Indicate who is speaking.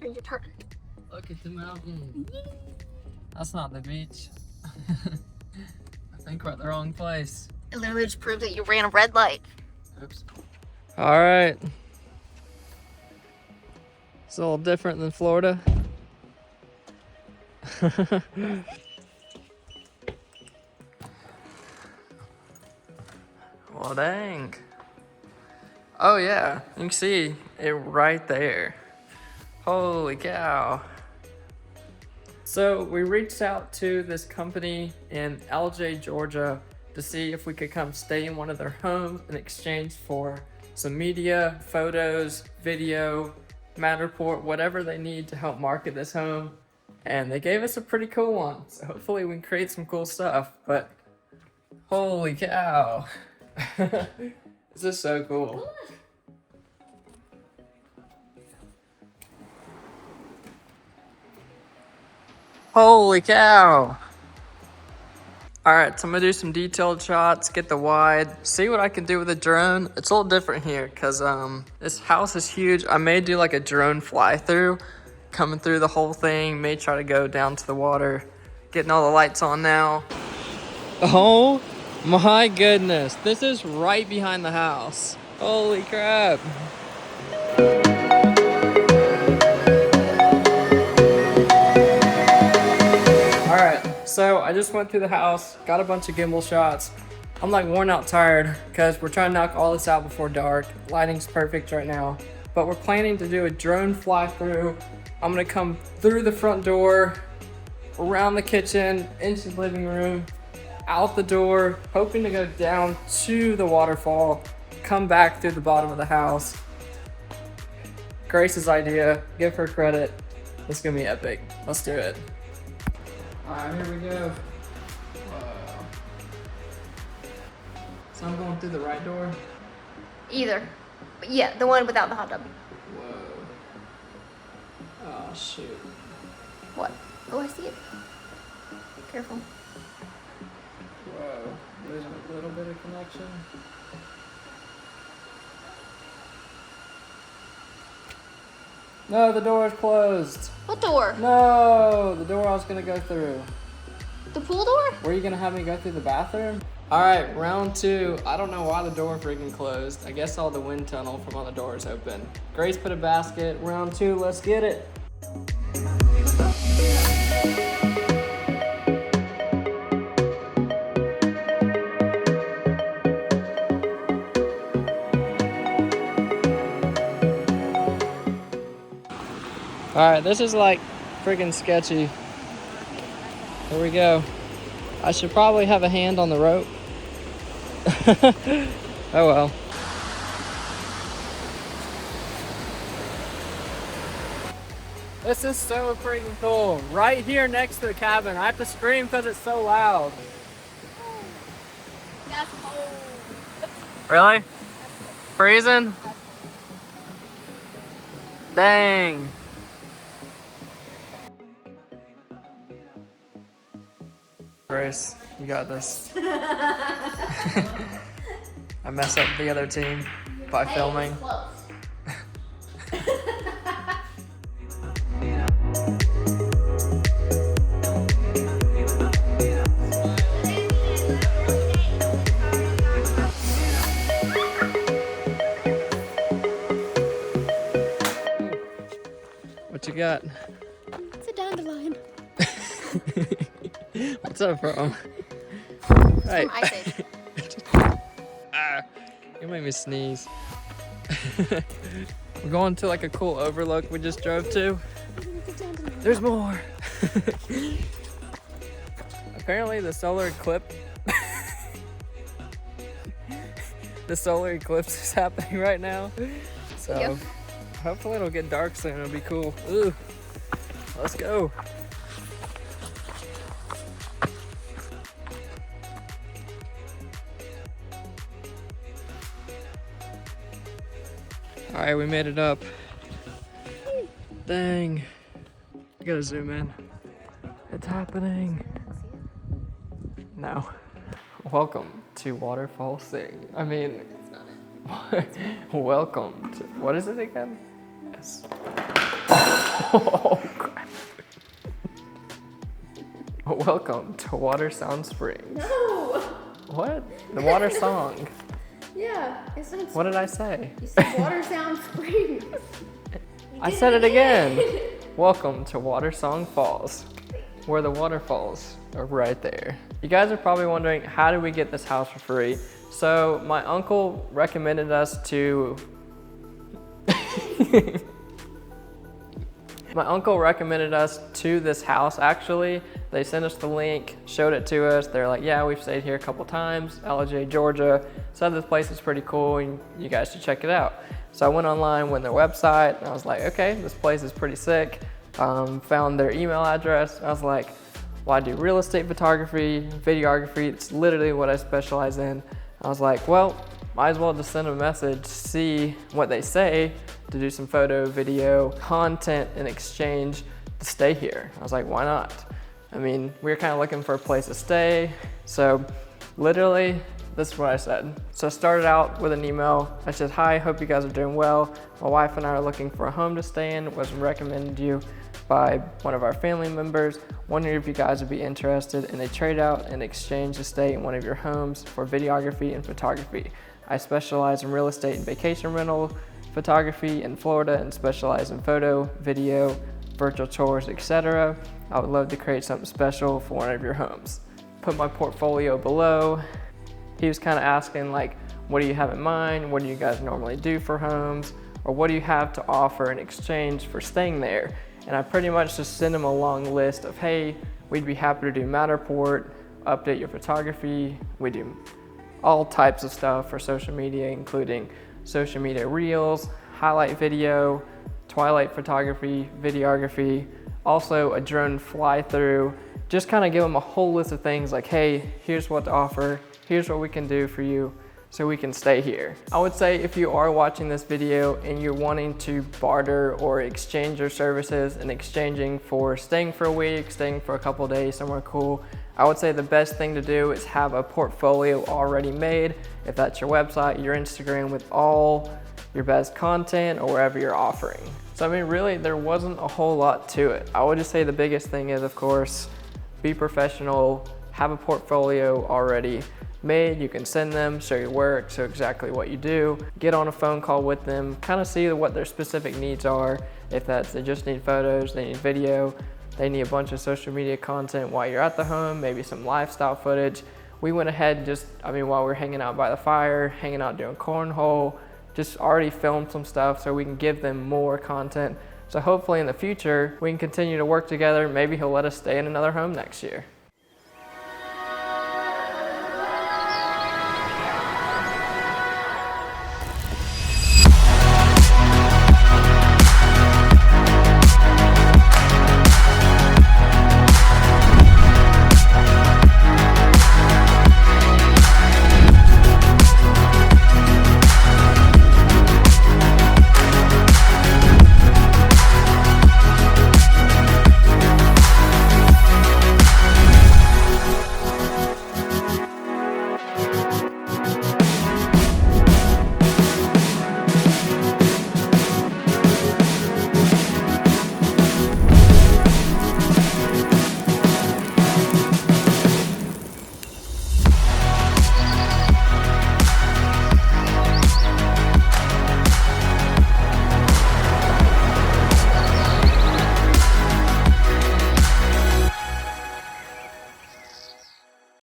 Speaker 1: Your turn.
Speaker 2: Look at the mountain. That's not the beach. I think we're at the wrong place.
Speaker 1: It literally just proves that you ran a red light.
Speaker 2: Oops. All right. It's a little different than Florida. Well, dang. Oh yeah, you can see it right there. Holy cow. So we reached out to this company in Elijay, Georgia to see if we could come stay in one of their homes in exchange for some media, photos, video, Matterport, whatever they need to help market this home. And they gave us a pretty cool one. So hopefully we can create some cool stuff, but holy cow. This is so cool. Holy cow. All right, so I'm gonna do some detailed shots, get the wide, see what I can do with a drone. It's a little different here because this house is huge. I may do like a drone fly through, coming through the whole thing, may try to go down to the water, getting all the lights on now. Oh my goodness, this is right behind the house. Holy crap. All right, so I just went through the house, got a bunch of gimbal shots. I'm like worn out tired because we're trying to knock all this out before dark. Lighting's perfect right now, but we're planning to do a drone fly through. I'm gonna come through the front door, around the kitchen, into the living room, out the door, hoping to go down to the waterfall, come back through the bottom of the house. Grace's idea, give her credit. It's gonna be epic. Let's do it. All right, here we go. Whoa. So I'm going through the right door?
Speaker 1: Either. But yeah, the one without the hot tub.
Speaker 2: Whoa. Oh, shoot.
Speaker 1: What? Oh, I see it. Careful.
Speaker 2: Whoa. Losing a little bit of connection. No, the door is closed.
Speaker 1: What door?
Speaker 2: No, the door I was gonna go through.
Speaker 1: The pool door?
Speaker 2: Were you gonna have me go through the bathroom? All right, round two. I don't know why the door freaking closed. I guess all the wind tunnel from all the doors open. Grace put a basket. Round two, let's get it. All right, this is like freaking sketchy. Here we go. I should probably have a hand on the rope. Oh well. This is so freaking cool. Right here next to the cabin. I have to scream because it's so loud.
Speaker 1: That's cold.
Speaker 2: Really? Freezing? Dang. Grace, you got this. I mess up the other team by filming. What you got?
Speaker 1: It's a dandelion.
Speaker 2: What's that from?
Speaker 1: It's
Speaker 2: Hey.
Speaker 1: from Ice Age.
Speaker 2: Ah, you made me sneeze. We're going to like a cool overlook we just drove to. There's more. Apparently the solar eclipse the solar eclipse is happening right now. So
Speaker 1: Yep.
Speaker 2: hopefully it'll get dark soon. It'll be cool. Ooh. Let's go. All right, we made it up. Dang. I gotta zoom in. It's happening. No. Welcome to Waterfall Sing. I mean,
Speaker 1: That's not it.
Speaker 2: welcome to, what is it again? Yes. Oh, crap. Welcome to Water Sound Springs.
Speaker 1: No.
Speaker 2: What? The water song.
Speaker 1: Yeah, it sounds.
Speaker 2: What did I say?
Speaker 1: You said Water Sound Springs.
Speaker 2: I said it again. Welcome to Water Song Falls, where the waterfalls are right there. You guys are probably wondering, how did we get this house for free? So my uncle recommended us to My uncle recommended us to this house, actually. They sent us the link, showed it to us. They're like, yeah, we've stayed here a couple times, Elijay, Georgia. Said this place is pretty cool and you guys should check it out. So I went online, went to their website, and I was like, okay, this place is pretty sick. Found their email address. I was like, well, I do real estate photography, videography. It's literally what I specialize in. I was like, well, might as well just send them a message, see what they say, to do some photo, video, content in exchange to stay here. I was like, why not? I mean, we were kind of looking for a place to stay. So literally, this is what I said. So I started out with an email. I said, hi, hope you guys are doing well. My wife and I are looking for a home to stay in. Was recommended you by one of our family members. Wondering if you guys would be interested in a trade out and exchange to stay in one of your homes for videography and photography. I specialize in real estate and vacation rental photography in Florida and specialize in photo, video, virtual tours, etc. I would love to create something special for one of your homes. Put my portfolio below. He was kind of asking like, what do you have in mind? What do you guys normally do for homes? Or what do you have to offer in exchange for staying there? And I pretty much just sent him a long list of, hey, we'd be happy to do Matterport, update your photography. We do all types of stuff for social media, including social media reels, highlight video, twilight photography, videography, also a drone fly through. Just kind of give them a whole list of things like, hey, here's what to offer, here's what we can do for you so we can stay here. I would say if you are watching this video and you're wanting to barter or exchange your services and exchanging for staying for a week, staying for a couple days somewhere cool, I would say the best thing to do is have a portfolio already made. If that's your website, your Instagram, with all your best content or wherever you're offering. So I mean, really, there wasn't a whole lot to it. I would just say the biggest thing is, of course, be professional, have a portfolio already made. You can send them, show your work, show exactly what you do, get on a phone call with them, kind of see what their specific needs are. If that's, they just need photos, they need video, they need a bunch of social media content while you're at the home, maybe some lifestyle footage. We went ahead and just, I mean, while we're hanging out by the fire, hanging out doing cornhole, just already filmed some stuff so we can give them more content. So hopefully in the future, we can continue to work together. Maybe he'll let us stay in another home next year.